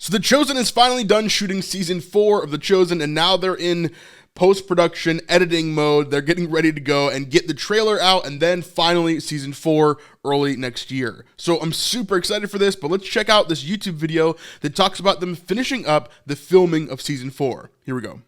So The Chosen is finally done shooting season 4 of The Chosen, and now they're in post-production editing mode. They're getting ready to go and get the trailer out, and then finally season 4 early next year. So I'm super excited for this, but let's check out this YouTube video that talks about them finishing up the filming of season 4. Here we go.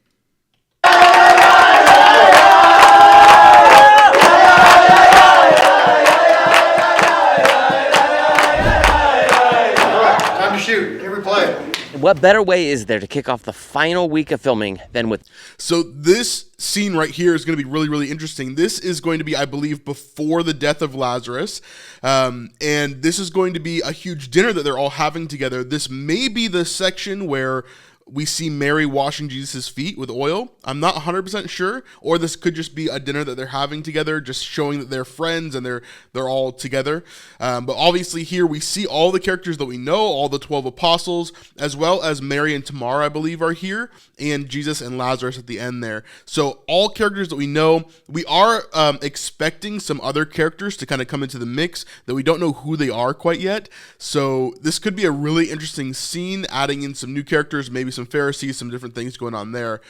Time to shoot. Every play. What better way is there to kick off the final week of filming than with... So this scene right here is going to be really, really interesting. This is going to be, I believe, before the death of Lazarus. And this is going to be a huge dinner that they're all having together. This may be the section where we see Mary washing Jesus' feet with oil. I'm not 100% sure. Or this could just be a dinner that they're having together, just showing that they're friends and they're all together. But obviously here we see all the characters that we know, all the 12 apostles, as well as Mary and Tamar, I believe, are here, and Jesus and Lazarus at the end there. So all characters that we know. We are expecting some other characters to kind of come into the mix that we don't know who they are quite yet. So this could be a really interesting scene, adding in some new characters, maybe some Pharisees, some different things going on there,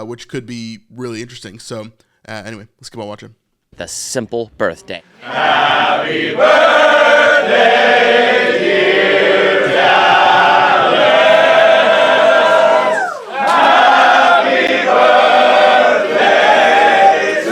which could be really interesting. So anyway, let's keep on watching. The simple birthday. Happy birthday, dear Dallas. Happy birthday to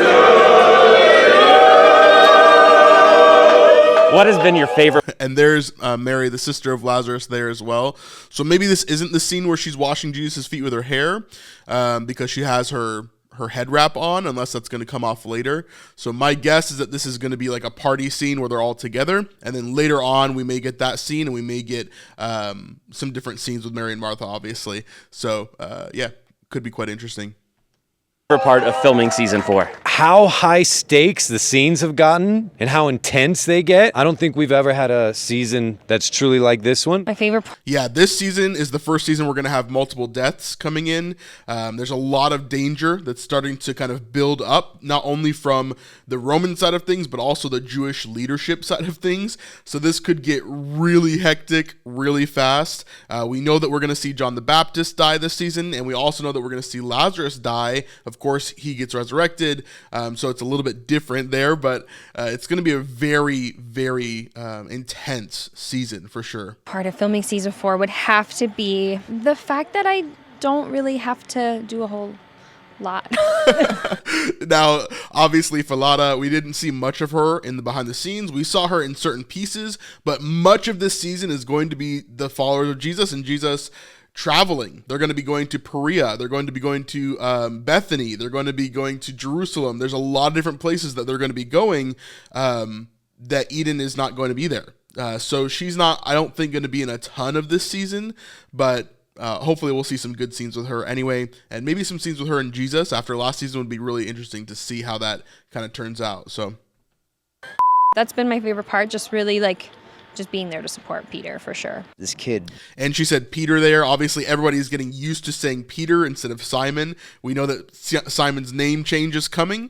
you. What has been your favorite? And there's Mary, the sister of Lazarus, there as well. So maybe this isn't the scene where she's washing Jesus' feet with her hair, because she has her head wrap on, unless that's going to come off later. So my guess is that this is going to be like a party scene where they're all together, and then later on we may get that scene, and we may get some different scenes with Mary and Martha, obviously. So yeah, could be quite interesting. Part of filming season 4. How high stakes the scenes have gotten and how intense they get. I don't think we've ever had a season that's truly like this one. My favorite part. Yeah, this season is the first season we're going to have multiple deaths coming in. There's a lot of danger that's starting to kind of build up, not only from the Roman side of things, but also the Jewish leadership side of things. So this could get really hectic really fast. We know that we're going to see John the Baptist die this season, and we also know that we're going to see Lazarus die. Of course, he gets resurrected, so it's a little bit different there, but it's going to be a very, very intense season for sure. Part of filming season 4 would have to be the fact that I don't really have to do a whole lot. Now, obviously, Falada, we didn't see much of her in the behind the scenes. We saw her in certain pieces, but much of this season is going to be the followers of Jesus and Jesus traveling. They're going to be going to Perea. They're going to be going to Bethany. They're going to be going to Jerusalem. There's a lot of different places that they're going to be going that Eden is not going to be there. So she's not, I don't think, going to be in a ton of this season, but hopefully we'll see some good scenes with her anyway, and maybe some scenes with her and Jesus after last season would be really interesting to see how that kind of turns out. So That's been my favorite part, just really just being there to support Peter for sure. This kid. And she said Peter there. Obviously, everybody's getting used to saying Peter instead of Simon. We know that Simon's name change is coming.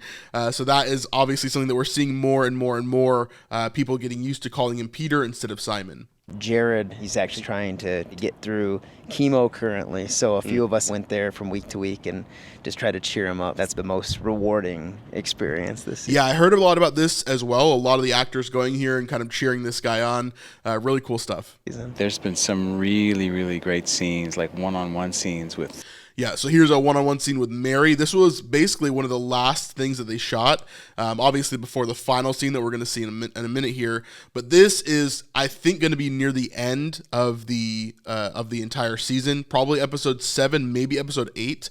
So that is obviously something that we're seeing more and more and more people getting used to calling him Peter instead of Simon. Jared, he's actually trying to get through chemo currently, so a few of us went there from week to week and just try to cheer him up. That's the most rewarding experience this season. Yeah, I heard a lot about this as well. A lot of the actors going here and kind of cheering this guy on. Really cool stuff. There's been some really, really great scenes, like one-on-one scenes with... Yeah, so here's a one-on-one scene with Mary. This was basically one of the last things that they shot, obviously before the final scene that we're going to see in a minute here. But this is, I think, going to be near the end of the entire season, probably episode 7, maybe episode 8,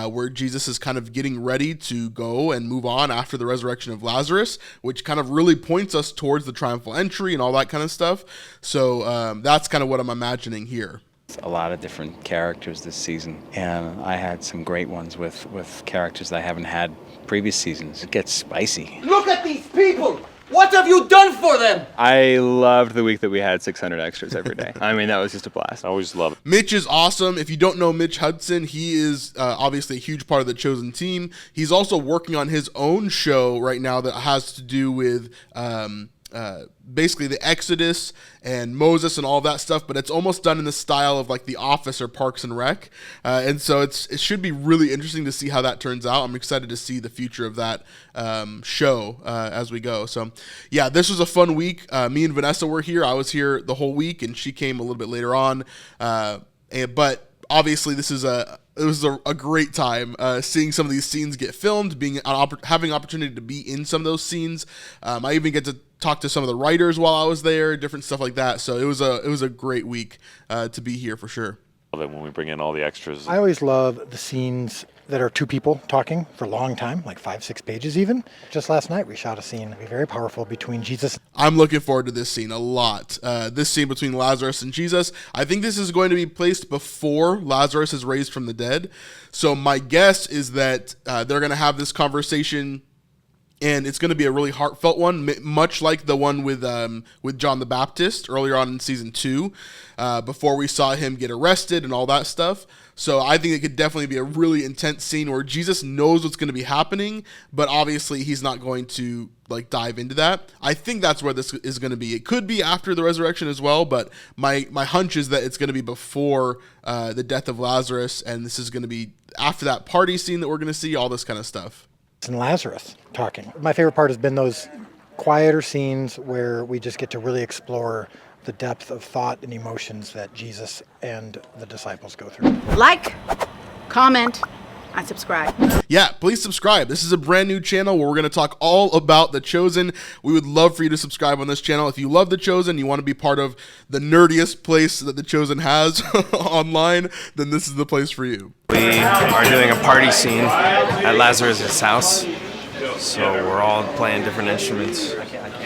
where Jesus is kind of getting ready to go and move on after the resurrection of Lazarus, which kind of really points us towards the triumphal entry and all that kind of stuff. So that's kind of what I'm imagining here. A lot of different characters this season, and I had some great ones with characters that I haven't had previous seasons. It gets spicy. Look at these people! What have you done for them? I loved the week that we had 600 extras every day. I mean, that was just a blast. I always love it. Mitch is awesome. If you don't know Mitch Hudson, he is obviously a huge part of the Chosen team. He's also working on his own show right now that has to do with basically the Exodus and Moses and all that stuff, but it's almost done in the style of like The Office or Parks and Rec. And so it should be really interesting to see how that turns out. I'm excited to see the future of that show as we go. So yeah, this was a fun week. Me and Vanessa were here. I was here the whole week, and she came a little bit later on. But obviously this is it was a great time seeing some of these scenes get filmed, having opportunity to be in some of those scenes. I even get to talk to some of the writers while I was there, different stuff like that. So it was a great week to be here for sure. When we bring in all the extras, I always love the scenes that are two people talking for a long time, like 5-6 pages even. Just last night we shot a scene very powerful between Jesus. I'm looking forward to this scene a lot. This scene between Lazarus and Jesus. I think this is going to be placed before Lazarus is raised from the dead. So my guess is that they're going to have this conversation, and it's going to be a really heartfelt one, much like the one with John the Baptist earlier on in season 2, before we saw him get arrested and all that stuff. So I think it could definitely be a really intense scene where Jesus knows what's going to be happening, but obviously he's not going to like dive into that. I think that's where this is going to be. It could be after the resurrection as well, but my hunch is that it's going to be before the death of Lazarus, and this is going to be after that party scene that we're going to see, all this kind of stuff. And Lazarus talking. My favorite part has been those quieter scenes where we just get to really explore the depth of thought and emotions that Jesus and the disciples go through. Like, comment, and subscribe. Yeah, please subscribe. This is a brand new channel where we're going to talk all about The Chosen. We would love for you to subscribe on this channel. If you love The Chosen, you want to be part of the nerdiest place that The Chosen has online, then this is the place for you. We are doing a party scene at Lazarus' house. So we're all playing different instruments,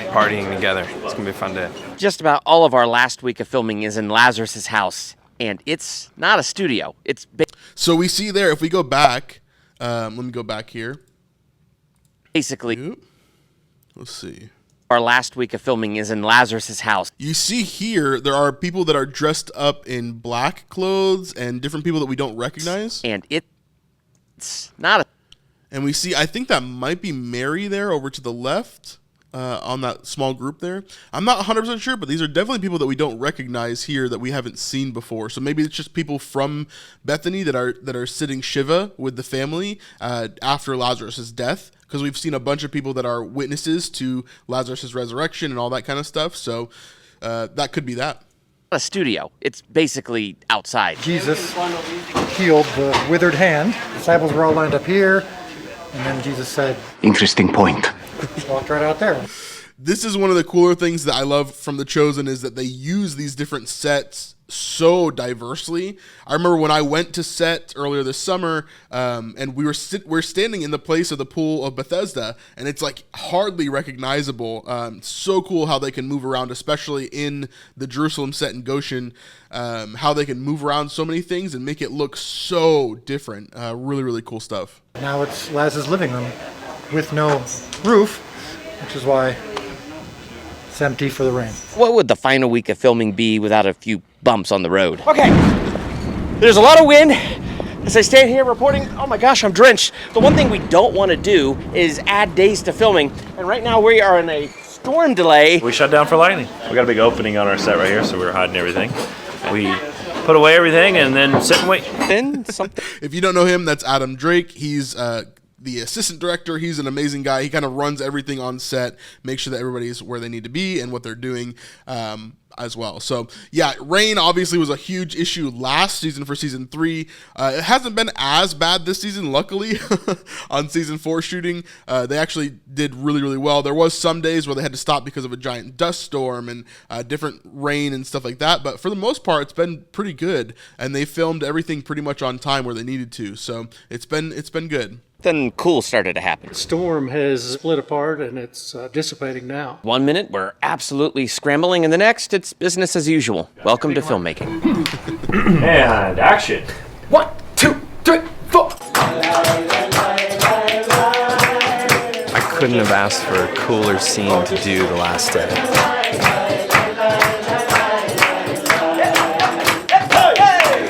partying together. It's going to be a fun day. Just about all of our last week of filming is in Lazarus' house. And it's not a studio. It's so we see there, if we go back, let me go back here. Basically, let's see. Our last week of filming is in Lazarus' house. You see here, there are people that are dressed up in black clothes and different people that we don't recognize. And it's not a... And we see, I think that might be Mary there over to the left. On that small group there. I'm not 100% sure, but these are definitely people that we don't recognize here that we haven't seen before. So maybe it's just people from Bethany that are sitting Shiva with the family after Lazarus' death, because we've seen a bunch of people that are witnesses to Lazarus' resurrection and all that kind of stuff. So that could be that. A studio. It's basically outside. Jesus healed the withered hand. The disciples were all lined up here, and then Jesus said, "Interesting point." Walked right out there. This is one of the cooler things that I love from The Chosen, is that they use these different sets so diversely. I remember when I went to set earlier this summer, and we're standing in the place of the pool of Bethesda, and it's like hardly recognizable. So cool how they can move around, especially in the Jerusalem set in Goshen, how they can move around so many things and make it look so different. Really, really cool stuff. Now it's Laz's living room with no roof, which is why it's empty for the rain. What would the final week of filming be without a few bumps on the road? Okay, there's a lot of wind as I stand here reporting. Oh my gosh, I'm drenched. The one thing we don't want to do is add days to filming, and right now we are in a storm delay. we shut down for lightning. We got a big opening on our set right here, so we were hiding everything. We put away everything and then sit and wait. Then something. If you don't know him, that's Adam Drake. He's the assistant director. He's an amazing guy. He kind of runs everything on set, make sure that everybody's where they need to be and what they're doing as well. So yeah, rain obviously was a huge issue last season for season 3. It hasn't been as bad this season, luckily. On season 4 shooting, they actually did really, really well. There was some days where they had to stop because of a giant dust storm and different rain and stuff like that, but for the most part, it's been pretty good, and they filmed everything pretty much on time where they needed to. So it's been good. Then cool started to happen. The storm has split apart and it's dissipating now. 1 minute, we're absolutely scrambling, and the next, it's business as usual. Welcome to filmmaking. And action. 1, 2, 3, 4. I couldn't have asked for a cooler scene to do the last day.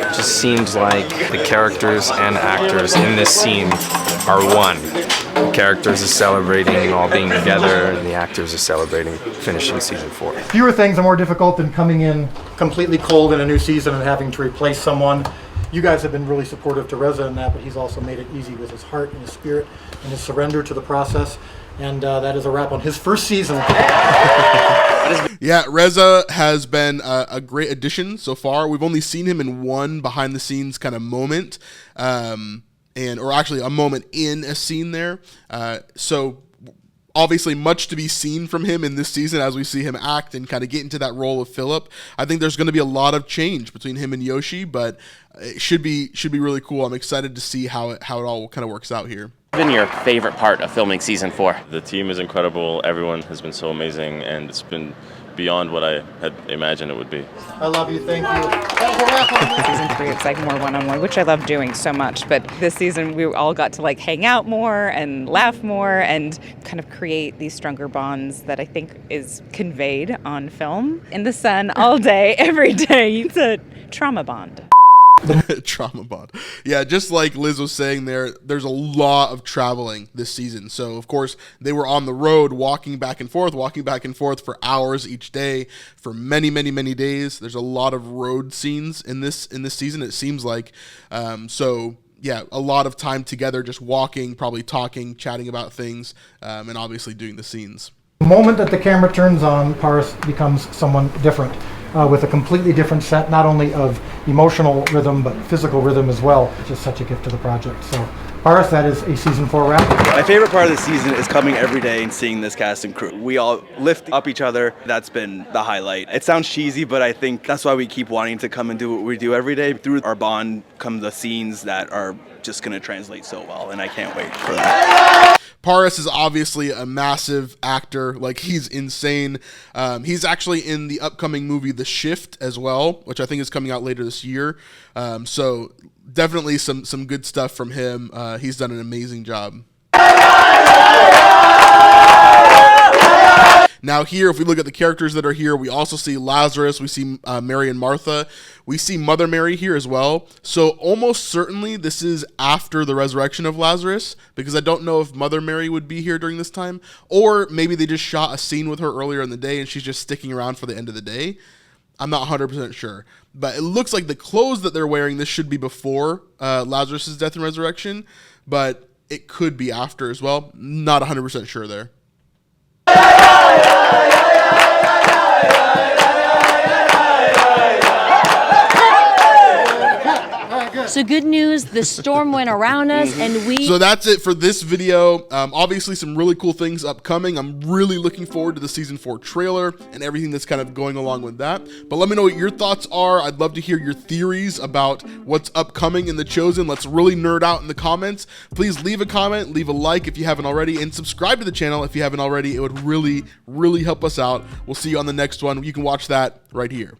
It just seems like the characters and actors in this scene are one. The characters are celebrating all being together, and the actors are celebrating finishing season 4. Fewer things are more difficult than coming in completely cold in a new season and having to replace someone. You guys have been really supportive to Reza in that, but he's also made it easy with his heart and his spirit and his surrender to the process. And that is a wrap on his first season. Yeah, Reza has been a great addition so far. We've only seen him in one behind-the-scenes kind of moment, or actually a moment in a scene there. So obviously much to be seen from him in this season as we see him act and kind of get into that role of Philip. I think there's going to be a lot of change between him and Yoshi, but it should be really cool. I'm excited to see how it all kind of works out here. What's been your favorite part of filming season 4? The team is incredible. Everyone has been so amazing, and it's been beyond what I had imagined it would be. I love you. Thank you. Season 3, it's like more one-on-one, which I love doing so much. But this season, we all got to like hang out more and laugh more and kind of create these stronger bonds that I think is conveyed on film. In the sun all day, every day. It's a trauma bond. Trauma bond. Yeah, just like Liz was saying there's a lot of traveling this season. So, of course, they were on the road walking back and forth for hours each day for many, many, many days. There's a lot of road scenes in this season, it seems like. So, yeah, a lot of time together just walking, probably talking, chatting about things, and obviously doing the scenes. The moment that the camera turns on, Paris becomes someone different. With a completely different set, not only of emotional rhythm, but physical rhythm as well. It's just such a gift to the project. So, Paris, that is a season 4 wrap. My favorite part of the season is coming every day and seeing this cast and crew. We all lift up each other. That's been the highlight. It sounds cheesy, but I think that's why we keep wanting to come and do what we do every day. Through our bond come the scenes that are just going to translate so well, and I can't wait for that. Paris is obviously a massive actor. Like, he's insane. He's actually in the upcoming movie The Shift as well, which I think is coming out later this year. So definitely some good stuff from him. He's done an amazing job. Now here, if we look at the characters that are here, we also see Lazarus, we see Mary and Martha, we see Mother Mary here as well. So almost certainly this is after the resurrection of Lazarus, because I don't know if Mother Mary would be here during this time, or maybe they just shot a scene with her earlier in the day and she's just sticking around for the end of the day. I'm not 100% sure, but it looks like the clothes that they're wearing, this should be before Lazarus' death and resurrection, but it could be after as well. Not 100% sure there. So good news, the storm went around us and So that's it for this video. Obviously some really cool things upcoming. I'm really looking forward to the season 4 trailer and everything that's kind of going along with that. But let me know what your thoughts are. I'd love to hear your theories about what's upcoming in The Chosen. Let's really nerd out in the comments. Please leave a comment, leave a like if you haven't already, and subscribe to the channel if you haven't already. It would really, really help us out. We'll see you on the next one. You can watch that right here.